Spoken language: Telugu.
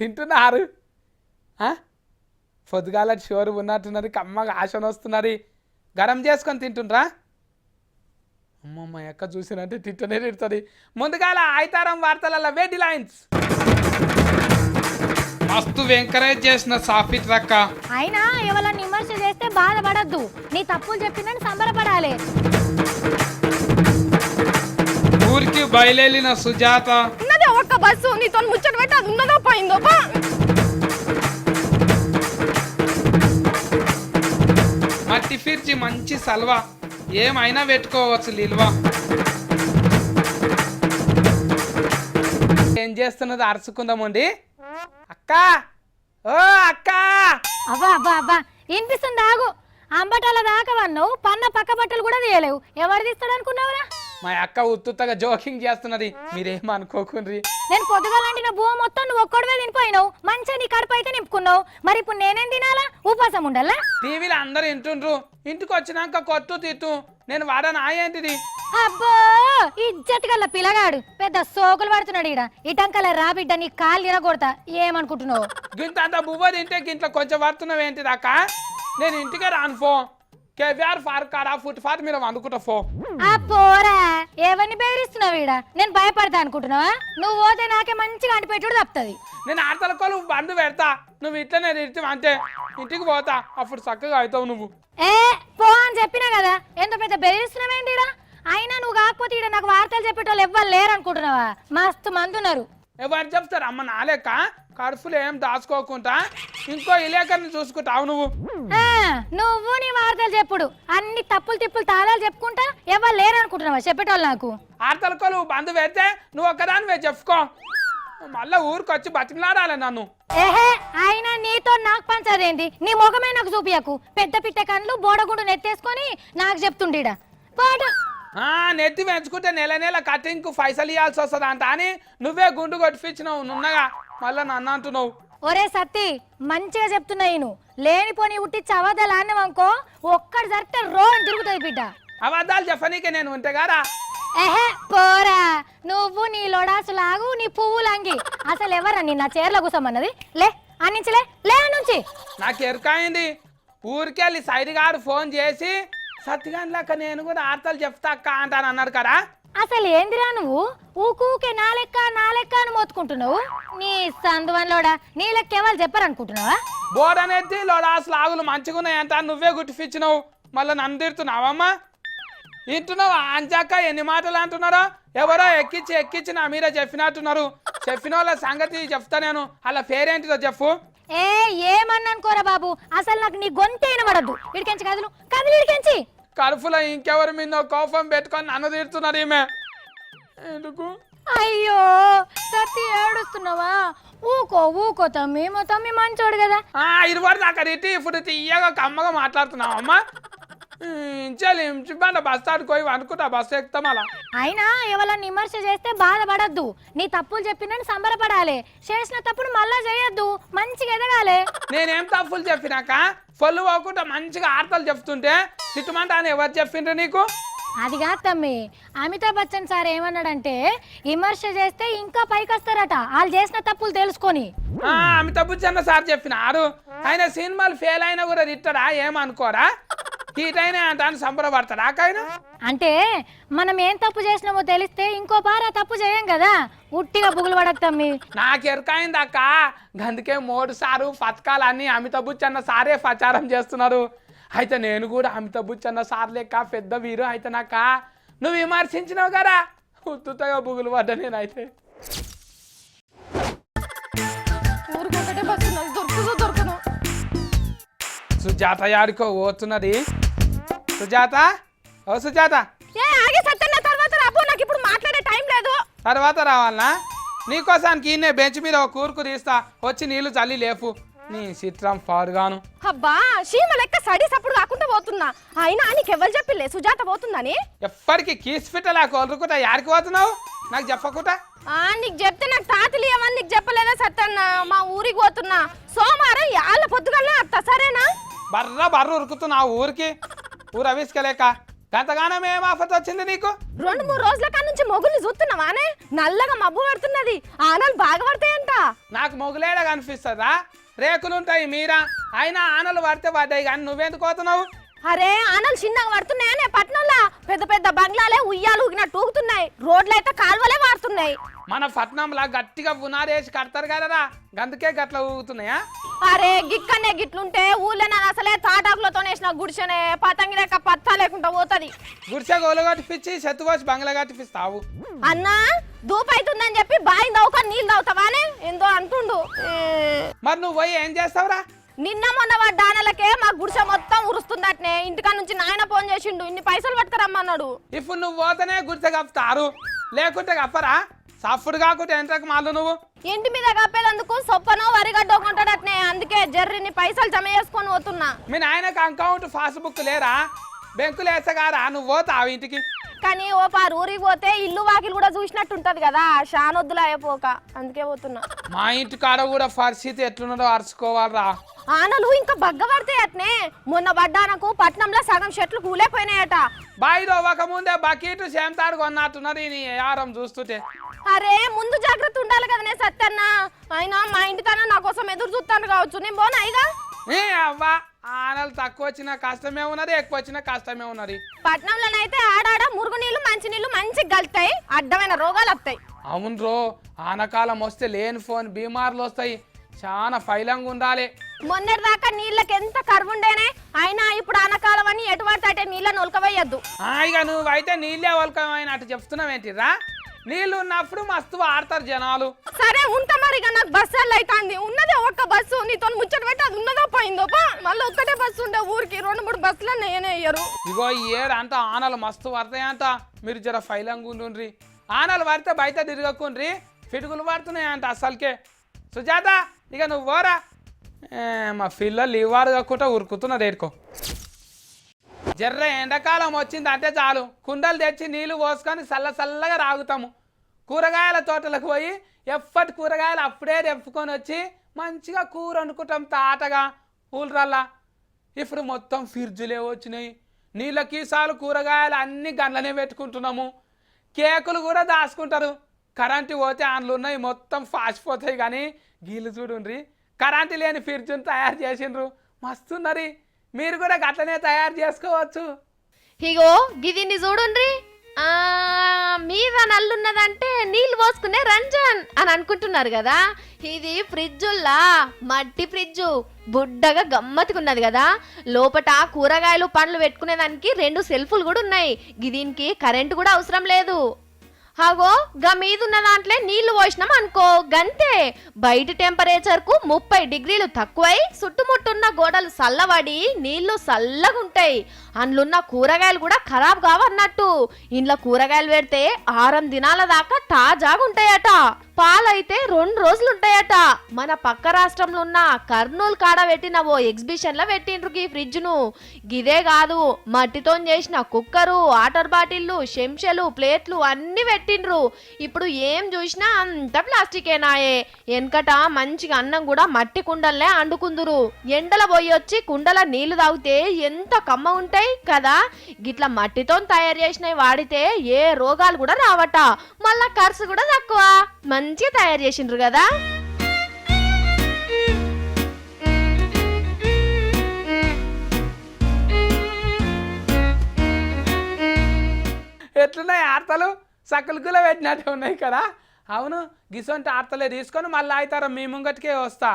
తింటున్నారు పొద్దుగాల షోరు ఉన్నట్టున్నది కమ్మగా ఆశన వస్తున్నది గరం చేసుకొని తింటుండ్రా అమ్మమ్మ ఎక్క చూసినట్టే తిట్టనే తిడుతుంది ముందుగాల ఆయితారం వార్తలలో వేడి లైన్స్ మస్తు ఎంకరేజ్ చేసిన సాఫీ ట్రక్క అయినా ఎవరన్నా విమర్శ చేస్తే బాధపడద్దు నీ తప్పులు చెప్పిందని సంబరపడాలి ఊరికి బయలుదేరిన సుజాత ఉన్నదే ఒక్క బస్సు నీతో ముచ్చట పెట్టి అది ఉన్నదో పోయిందో మట్టి ఫిర్చి మంచి సల్వా ఏమైనా పెట్టుకోవచ్చు లిల్వా ఏం చేస్తున్నది అరుచుకుందామండి అక్క ఓ అక్క అబ్బా అబ్బా అబ్బా వినిపిస్తుంది ఆగు అంబటాల దాకా వన్నావు పన్న పక్క బట్టలు కూడా తీయలేవు ఎవరు తీస్తాడు అనుకున్నావురా మా అక్క ఉత్తుత్తగా జోకింగ్ చేస్తున్నది మీరేం అనుకోకుండ్రి నేను పొద్దుగాలంటే నా భూమి మొత్తం నువ్వు ఒక్కడివే తినిపోయినావు మంచిగా నీ కడుపు అయితే నింపుకున్నావు మరి ఇప్పుడు నేనేం తినాలా ఉపాసం ఉండాలా టీవీలో అందరు వింటుండ్రు ఇంటికి వచ్చినాక కొట్టు తిట్టు నేను వాడను ఏంటిది అబ్బో ఇజ్జత్ గల్ల పిల్లగాడు పెద్ద సోకులు పడుతున్నాడు ఈడ ఇటంకల రా బిడ్డ నీ కాళ్ళు ఇరగొడతా ఏమనుకుంటున్నావు గింత అంత బువ్వ తింటే గింట్లో కొంచెం పడుతున్నావు ఏంటిది అక్క నేను ఇంటికే రాను ఫో కేవీఆర్ పార్క్ కాడ ఫుట్పాత్ మీద వండుకుంటా ఫో పోరా ఎవరిని బెదిరిస్తున్నావు ఈడ నేను భయపడతా అనుకుంటున్నావా నువ్వు పోతే నాకే మంచిగా అంటిపెట్టుడు తప్పుతుంది నేను ఆటలకోలు బండు పెడతా నువ్వు ఇట్లనే తిడతావు అంటే ఇంటికి పోతా అప్పుడు చక్కగా అవుతావు నువ్వు ఏ పో అని చెప్పినా కదా ఎంత పెద్ద బెదిరిస్తున్నావేంటి ఈడ అయినా నువ్వు కాకపోతే ఈడ నాకు వార్తలు చెప్పేటోళ్ళు ఎవ్వరు లేరు అనుకుంటున్నావా మస్తు మంది ఉన్నారు ఎవరు చెప్తారు అమ్మ నాలేక కడుపులు ఏం దాచుకోకుండా ఇంకో ఇలేకర్ని చూసుకుంటావు నువ్వు నువ్వు నీ వార్తలు చెప్పుడు అన్ని తప్పులు తిప్పులు తాళాలు చెప్పుకుంటా ఎవరు లేరు అనుకుంటున్నావా చెప్పేటోళ్ళు నాకు ఆటలకోలు బంధు పెడితే నువ్వు ఒక్కదానివే చెప్పుకో మళ్ళా ఊరికి వచ్చి బతిమలాడాలి నన్ను ఏహే అయినా నీతో నాకు పంచదేంది నీ ముఖమే నాకు చూపియకు పెద్ద పిట్ట కళ్ళు బోడగుండు నెత్తేసుకొని నాకు చెప్తుండీడా పాటు నెత్తి పెంచుకుంటే నెల నెల కటింగ్కు పైసలు ఇవ్వాల్సి వస్తుంది అంట అని నువ్వే గుండు కొట్టిపించినావు నున్నగా మళ్ళా నన్ను అంటున్నావు ఒరే సత్తి మంచిగా చెప్తున్నా నేను లేనిపోని ఉట్టించి అబద్ధాలు ఆడినావనుకో ఒక్కడి జరిగితే రోడ్ తిరుగుతుంది బిడ్డ అబద్ధాలు చెప్పనీకే నేను ఉంటే గారా ఏహే పోరా నువ్వు నీ లొడాసులాగు నీ పువ్వులంగి అసలు ఎవరా నీ నా చీరలో కూసమన్నది లే అన్నించలే లే నుంచి నాకు ఎరకాయింది ఊరికెళ్ళి సైడ్ గారు ఫోన్ చేసి సత్తిగానిలాక నేను కూడా ఆర్తలు చెప్తా అక్క అంటాను అన్నాడు కదా అసలు ఏందిరా నువ్వు ఊకూకే నా లెక్క అని మోతుకుంటున్నావు నీ సందువన్లోడా నీ లెక్క ఎవరు చెప్పారనుకుంటున్నావా బోర్డనెత్తి లోడాసులు ఆగులు మంచిగా ఉన్నాయంట నువ్వే గుర్తిపించినావు మళ్ళీ నన్ను తిడుతున్నావమ్మా వింటున్నావా అంచాక ఎన్ని మాటలు అంటున్నారో ఎవరో ఎక్కించి నా మీరే చెప్పినట్టున్నారు చెప్పిన వాళ్ళ సంగతి చెప్తా నేను అలా పేరేంటిదో చెప్పు ఏమన్నా అనుకోరా బాబు అసలు నాకు నీ గొంతే వినబడద్దు ఇడికెంచి కదులు ఇడికెంచి కడుపులో ఇంకెవరి మీద కోపం పెట్టుకొని నన్ను తిడుతున్నారు ఈమె ఎందుకు అయ్యో సత్తి ఏడుస్తున్నావా ఊకో తమ్మి మా తమ్మి మంచోడు కదా ఇరువారు దాకా తిట్టి ఇప్పుడు తీయగా కమ్మగా మాట్లాడుతున్నావు అమ్మా ఇంచాలి బస్ స్టాండ్కి పోయి అనుకుంటా బస్సు ఎక్కుతాం అలా అయినా ఎవరన్నా విమర్శ చేస్తే బాధపడద్దు నీ తప్పులు చెప్పినని సంబరపడాలి చేసిన తప్పును మళ్ళా చేయొద్దు మంచిగా ఎదగాలి నేనేం తప్పులు చెప్పినాక పొల్లు పోకుండా మంచిగా ఆర్తలు చెప్తుంటే తిట్టుమంటా అని ఎవరు చెప్పిండ్రు నీకు అది కాదు తమ్మి అమితాబ్ బచ్చన్ సార్ ఏమన్నాడంటే విమర్శ చేస్తే ఇంకా పైకి వస్తారట వాళ్ళు చేసిన తప్పులు తెలుసుకొని అమితాబ్ బచ్చన్ సార్ చెప్పినారు ఆయన సినిమాలు ఫెయిల్ అయినా కూడా తిట్టడా ఏమనుకోరా హీటైనా అంటాను సంబరపడతాడా ఆయన అంటే మనం ఏం తప్పు చేసినామో తెలిస్తే ఇంకో పారా తప్పు చేయం కదా ఉట్టిగా బుగులు పడక తమ్మి నాకు ఎరకైంది అక్క అందుకే 3 సార్లు పథకాలన్నీ అమితాబ్ బచ్చన్ సారే ప్రచారం చేస్తున్నారు అయితే నేను కూడా అమితాబ్ బచ్చన్ సార్ లెక్క పెద్ద వీరు అయితే నాక నువ్వు విమర్శించినావు కదా ఉత్తుగా బుగులు పడ్డా నేనైతే సుజాత యాడికో పోతున్నది సుజాత ఓ సుజాత నాకు ఇప్పుడు మాట్లాడే టైం లేదు తర్వాత రావాలనా నీకోసానికి ఈయనే బెంచ్ మీద ఒక కూరుకు తీస్తా వచ్చి నీళ్లు చల్లి లేపు నీ చిత్రం పాడుగాను అబ్బా చీమ లెక్క సడి సప్పుడు కాకుండా పోతున్నా అయినా నీకెవ్వరు చెప్పిలే సుజాత పోతుందని ఎప్పటికీ కీస్ పిట్టలా కొరుకుతా యాడికి పోతున్నావు నాకు చెప్పకుండా నీకు చెప్తే నాకు తాతలు ఏమని నీకు చెప్పలేదా సత్తన్న మా ఊరికి పోతున్నా సోమవారం యాళ్ళ పొద్దుగల్లా అత్త సరేనా బర్ర ఉరుకుతున్నావు ఊరికి ఊరు అవిసుకలేక గతగానం ఏం ఆఫత్ వచ్చింది నీకు? 2-3 రోజుల కాడ నుంచి మొగుల్ని చూస్తున్నావానే నల్లగా మబ్బు పడుతున్నది ఆనలు బాగా పడతాయంట. నాకు మొగులేడ కనిపిస్తుందా? రేకులుంటాయి మీరా, అయినా ఆనలు పడితే పడ్డాయి కానీ నువ్వెందుకు పోతున్నావు? అరే ఆనలు చిన్నగా పడుతున్నాయనే పట్నంలో పెద్ద పెద్ద బంగ్లాలే ఉయ్యాలు ఊగినట్టు ఊగుతున్నాయి, రోడ్లైతే కాలువలే వాడుతున్నాయి. మన పట్నంలా గట్టిగా పునాదేసి కడతారు కదరా, గందుకే గట్ల ఊగుతున్నాయా? అరే గిక్కనే గిట్లుంటే ఊళ్ళో నేను అసలే తాటాకులతో వేసిన గుడిసెనే పతంగి లేక పత్తా లేకుండా పోతుంది. గుడిసె గోలు కట్టిపించి చెత్తుపోసి బంగ్లా కట్టిపిస్తావు. అన్నా దూపైతుందని చెప్పి బాయి దవ్వుకొని నీళ్ళు తాగుతావానే ఏందో అంటుండు. మరి నువ్వు పోయి ఏం చేస్తావురా? నిన్న మొన్న డానలకే మా గుడిసె మొత్తం ఉరుస్తుందట్నే, ఇంటికా నుంచి నాయన ఫోన్ చేసిండు ఇన్ని పైసలు పట్టుకురమ్మన్నాడు. ఇప్పుడు నువ్వు పోతేనే గుడిసె కప్పుతారు, లేకుంటే కప్పరా? సఫ్ఫుడు కాకుంటే ఎంతకు మాలు నువ్వు ఇంటి మీద కప్పేందుకు సొప్పనో వరిగడ్డో కొంటాడట్నే, అందుకే జర్రిని పైసలు జమ చేసుకొని పోతున్నా. మీ నాయనకు అకౌంట్ పాస్బుక్ లేరా? బెంకులు వేసగారా నువ్వు పోతావు ఇంటికి? కానీ ఓ పారు ఊరికి పోతే ఇల్లు వాకిలు కూడా చూసినట్టు ఉంటది కదా, షానొద్దులు అయిపోక అందుకే పోతున్నా. మా ఇంటి కాడ కూడా పరిస్థితి ఎట్లున్నదో అరుచుకోవాలరా. ఆనలు ఇంకా బగ్గ పడతాయి అట్నే, మొన్న పడ్డానకు పట్నంలో సగం చెట్లు కూలేపోయినాయట. బాయి దోవక ముందే బకెట్ సేమతాడు కొన్నట్టున్నది నీ ఆరం చూస్తుంటే. అరే ముందు జాగ్రత్త ఉండాలి కదనే సత్యన్న, అయినా మా ఇంటి తన నా కోసం ఎదురు చూస్తాను కావచ్చు, నేను పోనా ఇక. ఏ అవ్వా, ఆనలు తక్కువ వచ్చినా కష్టమే ఉన్నది, ఎక్కువ వచ్చినా కష్టమే ఉన్నది. పట్నంలోనైతే ఆడాడ మురుగు నీళ్లు మంచి నీళ్లు మంచిగా గలుతాయి, అడ్డమైన రోగాలు వస్తాయి. అవును రో, ఆనకాలం వస్తే లేని ఫోన్ బీమార్లు వస్తాయి, చాలా ఫైలంగా ఉండాలి. మొన్నటి దాకా నీళ్ళకి ఎంత కరువుండేనే, అయినా ఇప్పుడు ఆనకాలం అని ఎటువంటి అంటే నీళ్ళని ఉలకవేయద్దు. ఇక నువ్వైతే నీళ్ళే వల్కమైనట్టు చెప్తున్నావేంటిరా? నీళ్ళు ఉన్నప్పుడు మస్తు ఆడతారు జనాలు. సరే ఉంటా మరి, ఇక నాకు బస్సు అవుతుంది, ఉన్నదే ఒక్క బస్సు, నీతో ముచ్చట పెట్టి అది ఉన్నదో పోయిందో మళ్ళీ ఒక్కటే బస్సు ఉండే ఊరికి 2-3 బస్సులు నేనే అయ్యారు. ఇగో ఈ ఏడు అంతా ఆనలు మస్తు పడతాయంట, మీరు జర ఫైలంగా ఉండుండ్రి. ఆనలు పడితే బయట తిరగకుండ్రి, ఫిటుకులు పడుతున్నాయంట అసలుకే. సుజాత ఇక నువ్వు పోరా, మా పిల్లలు ఇవ్వారు కాకుండా ఉరుకుతున్నా రేడుకో. జర్ర ఎండాకాలం వచ్చింది అంటే చాలు, కుండలు తెచ్చి నీళ్లు పోసుకొని చల్లగా రాగుతాము. కూరగాయల తోటలకు పోయి ఎప్పటి కూరగాయలు అప్పుడే తెప్పుకొని వచ్చి మంచిగా కూర వండుకుంటాం తాటగా ఊళ్ళల్లా. ఇప్పుడు మొత్తం ఫ్రిడ్జులే వచ్చినాయి, నీళ్ళ కీసాలు కూరగాయలు అన్నీ గండ్లనే పెట్టుకుంటున్నాము. కేకులు కూడా దాచుకుంటారు, కరెంటు పోతే అందులో ఉన్నాయి మొత్తం ఫాసిపోతాయి. కానీ గీళ్ళు చూడుండ్రి, కరెంటు లేని ఫ్రిడ్జ్ని తయారు చేసిండ్రు, మస్తున్నది. మీరు కూడా గట్లనే తయారు చేసుకోవచ్చు. ఇగో గిదిన్ని చూడుండ్రి, మీద నల్లున్నదంటే నీళ్ళు పోసుకునే రంజన్ అని అనుకుంటున్నారు కదా, ఇది ఫ్రిడ్జుల్లా మట్టి ఫ్రిడ్జు, బుడ్డగా గమ్మత్తుకున్నది కదా. లోపట కూరగాయలు పండ్లు పెట్టుకునేదానికి 2 సెల్ఫులు కూడా ఉన్నాయి, దీనికి కరెంటు కూడా అవసరం లేదు. అగో గా మీదున్న దాంట్లో నీళ్లు పోసినాం అనుకో గంతే, బయట టెంపరేచర్ కు 30 డిగ్రీలు తక్కువై చుట్టుముట్టున్న గోడలు చల్లబడి నీళ్లు చల్లగుంటాయి. అందులోన్న కూరగాయలు కూడా ఖరాబ్ కావన్నట్టు. ఇంట్లో కూరగాయలు పెడితే 6 దినాల దాకా తాజాగా ఉంటాయట. పాలైతే 2 రోజులు ఉంటాయట. మన పక్క రాష్ట్రంలో ఉన్న కర్నూలు కాడ పెట్టిన ఓ ఎగ్జిబిషన్ లో పెట్టిండ్రు ఈ ఫ్రిడ్జ్ ను. గిదే కాదు, మట్టితో చేసిన కుక్కరు, వాటర్ బాటిల్లు, చెంచాలు, ప్లేట్లు అన్ని పెట్టిండ్రు. ఇప్పుడు ఏం చూసినా అంత ప్లాస్టికేనాయే. వెనకట మంచిగా అన్నం కూడా మట్టి కుండలనే అండుకుందురు. ఎండల పోయి వచ్చి కుండల నీళ్లు తాగితే ఎంత కమ్మ ఉంటాయి కదా. గిట్లా మట్టితో తయారు చేసినవి వాడితే ఏ రోగాలు కూడా రావట, మళ్ళా ఖర్చు కూడా తక్కువ. మంచిగా తయారు చేసిండ్రు కదా. ఎట్లున్నాయి ఆర్తలు? సకలుకులో పెట్టినట్టు ఉన్నాయి కదా. అవును, గిసొంటి ఆర్తలే తీసుకొని మళ్ళీ అవుతారా మీ ముంగటికే వస్తా.